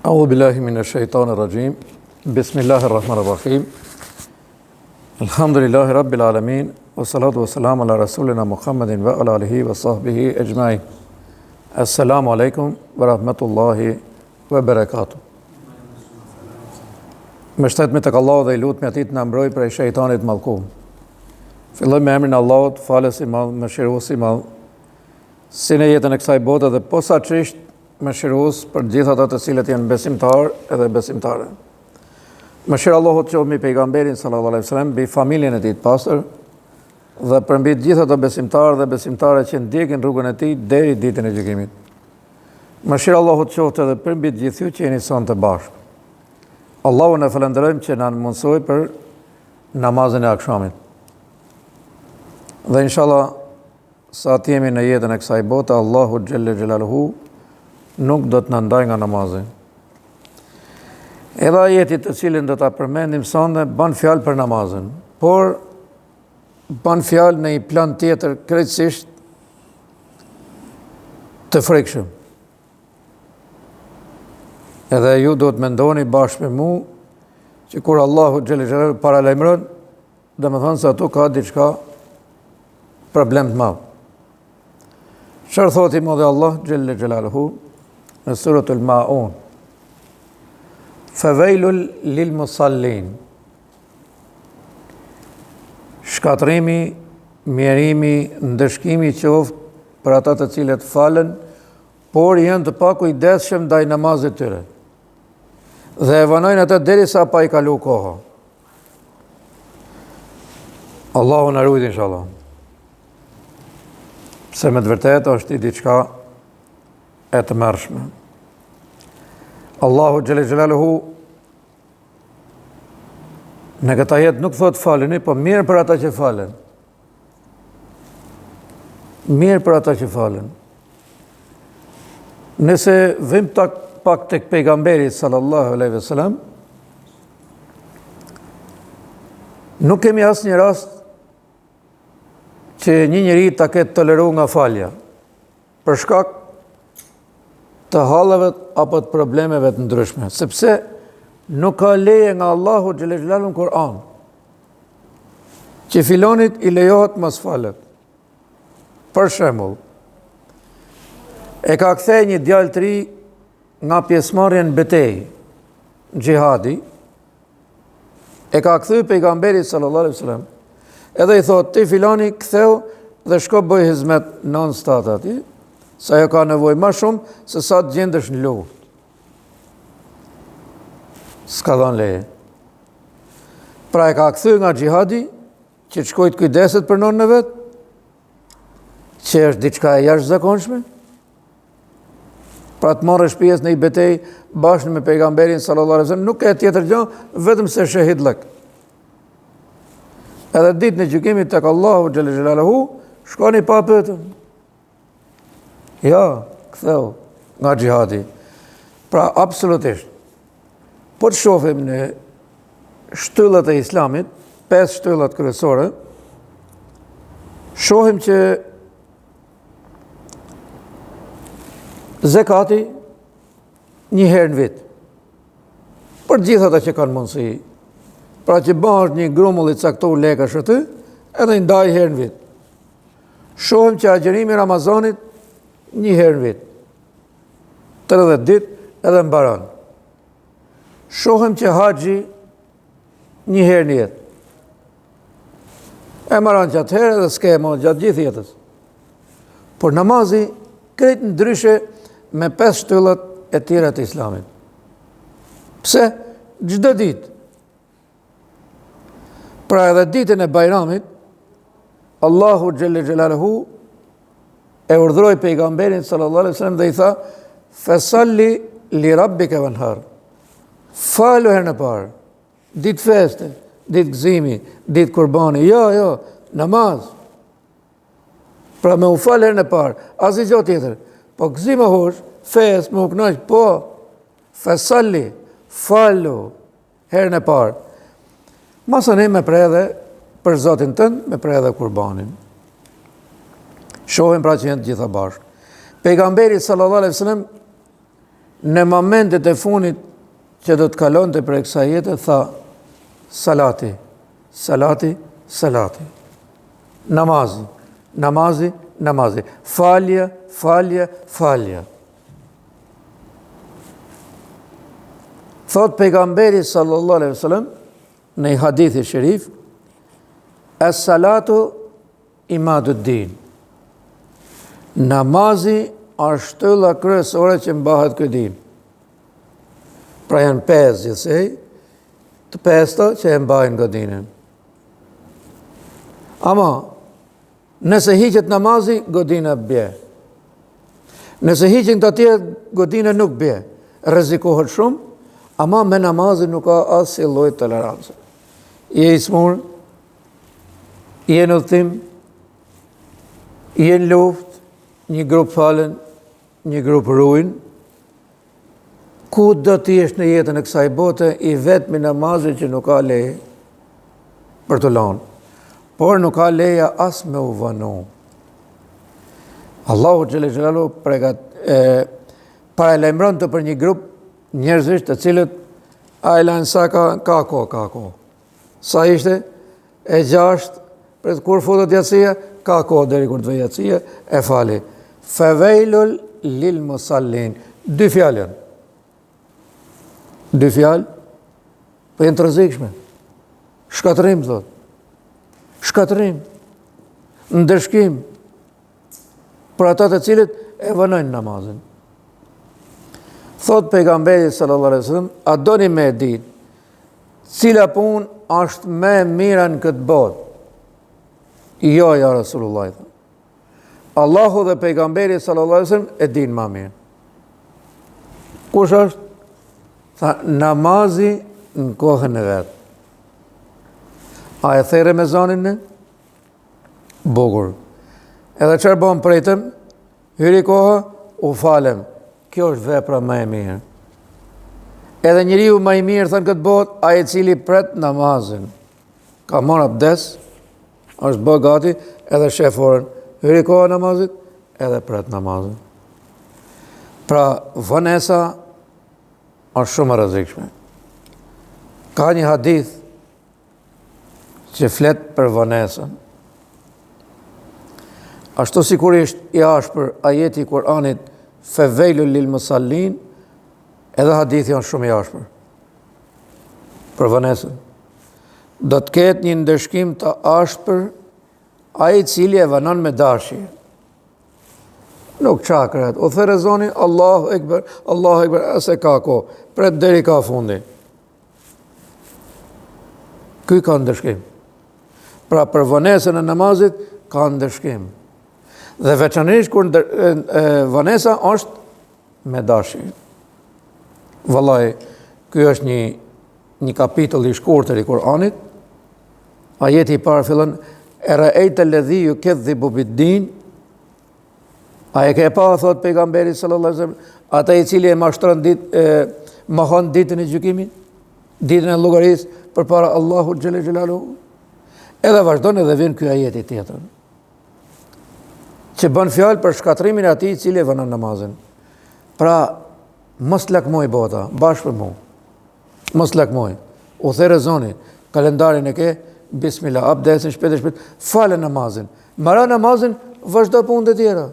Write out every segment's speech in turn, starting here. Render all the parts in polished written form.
أعوذ بالله من الشيطان الرجيم بسم الله الرحمن الرحيم الحمد لله رب العالمين والصلاة والسلام على رسولنا محمد وعلى آله وصحبه أجمعين السلام عليكم ورحمة الله وبركاته Mbështet me tek Allahu dhe i lutemi atij të na mbrojë prej shejtanit mallkuar. Filloj me emrin e Allahut, falës i madh, mëshirues i madh, si në jetën e kësaj bote dhe posaçërisht mëshirues për gjithë ata të cilët janë besimtar edhe besimtare. Mëshira e Allahut qoftë mbi pejgamberin sallallahu alaihi wasallam, mbi familjen e tij të pastër dhe për mbi gjithë ata besimtarë dhe besimtare që ndjekin rrugën e tij deri ditën e gjykimit. Mëshira e Allahut qoftë edhe për mbi gjithë ju që jeni sonte bashkë. Allahun e falenderojmë që na mundsoi për namazin e akşamit. Dhe inshallah sa të jemi në jetën e kësaj bote, Allahu xhelle xhelaluhu nuk do të na ndaj nga namazi. Edhe ajeti të cilin do ta përmendim sonte bën fjalë për namazin, por bën fjalë në një plan tjetër krejtësisht të frikshëm. Edhe ju do të mendoni bashkë me mua që kur Allahu xhelle xhelaluhu paralajmëron, domethënë se ato ka diçka problem të madh. Çfarë thotë Imam Allah xhelle xhelaluhu në suratul Maun? Fawailul lil musallin. Shkatrimi, mjerimi, ndëshkimi qoftë për ata të cilët falen, por janë të pakujdesshëm ndaj namazit të tyre. Dhe e vanojnë atë derisa pa i kalu koha. Allahu na ruaj inshallah. Se me të vërtetë është i diçka e të mërshme. Allahu xhelle xhelaluhu në këtë ajet nuk thot faleni, po mirë për ata që falen. Mirë për ata që falen. Nëse vim pak tek pejgamberi sallallahu alaihi wasallam, nuk kemi asnjë rast që një njeri ta ketë toleruar nga falja për shkak të hallave apo të problemeve të ndryshme, sepse nuk ka leje nga Allahu xhelle xhelaluhu në Kur'an që filonit i lejohet mos falet. Për shembull, e ka kthej një djalë të ri nga pjesëmarrja në betejë, xhihadi, e ka kthy pejgamberi sallallahu alaihi wasallam, edhe i thot, ti filani ktheu dhe shko bëj hizmet non stat aty, sa ajo ka nevojë më shumë se sa të gjendesh në luftë. S'ka dhënë leje. Pra e ka kthy nga xhihadi që të shkojë të kujdeset për nonën e vet, që është diçka e jashtëzakonshme. Pra të marrësh pjesë në një betejë bashkë me pejgamberin sallallahu alaihi wasallam, nuk ka tjetër gjë vetëm se shahidlek. Edhe ditën e gjykimit tek Allahu xhelle xhelaluhu, shkoni pa pyetur. Ja, ktheu nga xhihadi. Pra absolutisht. Po të shohim në shtyllat e Islamit, 5 shtyllat kryesore, shohim që zekati një herë në vit. Për gjithë ata që kanë mundësi. Pra që bash një grumull i caktuar lekësh aty, edhe i ndaj herë në vit. Shohim që agjerimi i Ramazanit një herë në vit. 30 ditë edhe mbaron. Shohim që haxhi një herë në jetë. E mbaron që atëherë edhe s'ke më gjatë gjithë jetës. Por namazi krejt ndryshe me 5 shtyllat e tjera të Islamit. Pse? Çdo ditë. Pra edhe ditën e Bajramit, Allahu xhelle xhelaluhu e urdhëroi pejgamberin sallallahu alaihi wasallam dhe i tha: "Fasalli li rabbika wanhar." Falu herën e parë, ditë feste, ditë gëzimi, ditë kurbani, jo, namaz. Pra me u fal herën e parë, asnjë gjë tjetër. Po gëzim hosh, fes, më u kënaq, po, fasalli, falu, herën e parë. Masën e me predhe për Zotin tënd, me predhe kurbanin. Shohim pra që jenë gjitha bashkë. Pejgamberi sallallahu alaihi wasallam në momentet e fundit që do të kalonte për kësaj jete, tha salati, salati, salati. Namazi, namazi, namazi. Falje, falje, falje. Thot pejgamberi sallallahu alaihi wasallam në një hadithi shërif, as-salatu imaduddin. Namazi është shtylla kryesore që mbahet ky din. Pra janë 5 gjithsej, të 5 që e mbajnë godinën. Ama, nëse hiqet namazi, godina bje. Nëse hiqen të tjerë, godina nuk bje. Rrezikohet shumë, ama me namazin nuk ka asnjë lloj tolerancë. Je i smur, je në udhtim, je në luftë, një grup falen, një grup ruajnë. Ku do të jesh në jetën e kësaj bote, i vetmi namazi që nuk ka leje për të lanë, por nuk ka leja as me u vanu. Allahu xhelle xhelalu paralajmëron të për një grup njerëzish të cilët a e lanë sa ka ko. Sa ishte? E 6, për kur futet jatsia, ka ko deri kur të vë jatsia, e fali. Fawailul lil musallin. 2 fjalë. 2 fjalë, po janë të rrezikshme. Shkatërim, thot. Shkatërim. Ndëshkim. Për ata të cilët e vënojnë namazin. Thot pejgamberi sallallahu alaihi wasallam, a doni me ditë cila punë është më e mira në këtë botë? Jo, ja Rasulullah. Allahu dhe pejgamberi sallallahu alaihi wasallam e dinë më mirë. Kush është? Tha, namazi në kohën e vetë. A e the Ramazanin në? Bukur. Edhe çfarë bën pritëm? Hyri koha, u falem. Kjo është vepra më e mirë. Edhe njeriu më i mirë thënë këtë botë, ai i cili pret namazin. Ka marrë abdes, është bë gati, edhe sheforën. Hyri koha namazit, edhe pret namazin. Pra, vonesa është shumë e rrezikshme. Ka një hadith që flet për vonesën. Ashtu sikur është i ashpër ajeti i Kur'anit fawailul lil musallin, edhe hadithi është shumë i ashpër. Për vonesën. Do të ketë një ndëshkim të ashpër ai i cili e vënon me dashje. Nuk çakret, o the rezoni, Allahu Ekber, ase ka ko, pret deri ka fundi. Ky ka ndëshkim. Pra për vonesën e namazit, ka ndëshkim. Dhe veçanërisht kur vonesa është me dashje. Vallai, ky është një kapitull i shkurtër i Kur'anit. Ajeti i parë fillon era'aita alladhi yukadhibu bid-din. A e ke pa, thot pejgamberi sallallahu alaihi wasallam, ata i cili e mashtron mohon ditën e gjykimit, ditën e llogarisë përpara Allahut xhelle xhelaluhu. Edhe vazhdon edhe vjen ky ajeti tjetër, që bën fjalë për shkatrimin e atij i cili e vënon namazin. Pra, mos lakmoj bota, bashkë për mua. Mos lakmoj. U the rezoni, kalendarin e ke, bismillah, abdesin shpejt, falë namazin. Mara namazin, vazhdo punët e tjera.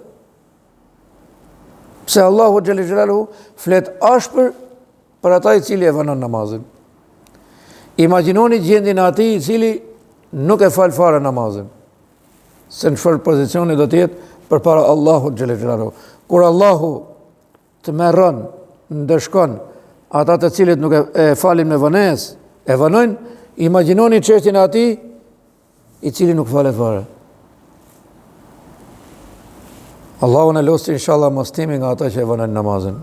Pse Allahu xhelle xhelaluhu flet ashpër për ata i cili e vënon namazin. Imagjinoni gjendjen e atij i cili nuk e fal fare namazin. Se në çfarë pozicioni do të jetë përpara Allahut xhelle xhelaluhu. Kur Allahu të merron, ndëshkon ata të cilët nuk e falin me vonesë, e vënojnë, imagjinoni çështjen e atij i cili nuk falet fare. Allahu në lutë inshallah mos timi nga ata që e vënojnë namazin.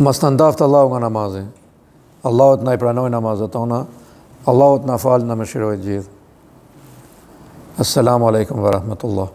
Mos na ndaft Allahu nga namazi. Allahu të na i pranoj namazet tona. Allahu të na falë, na mëshirojë gjithë. Assalamu alaikum wa rahmatullah.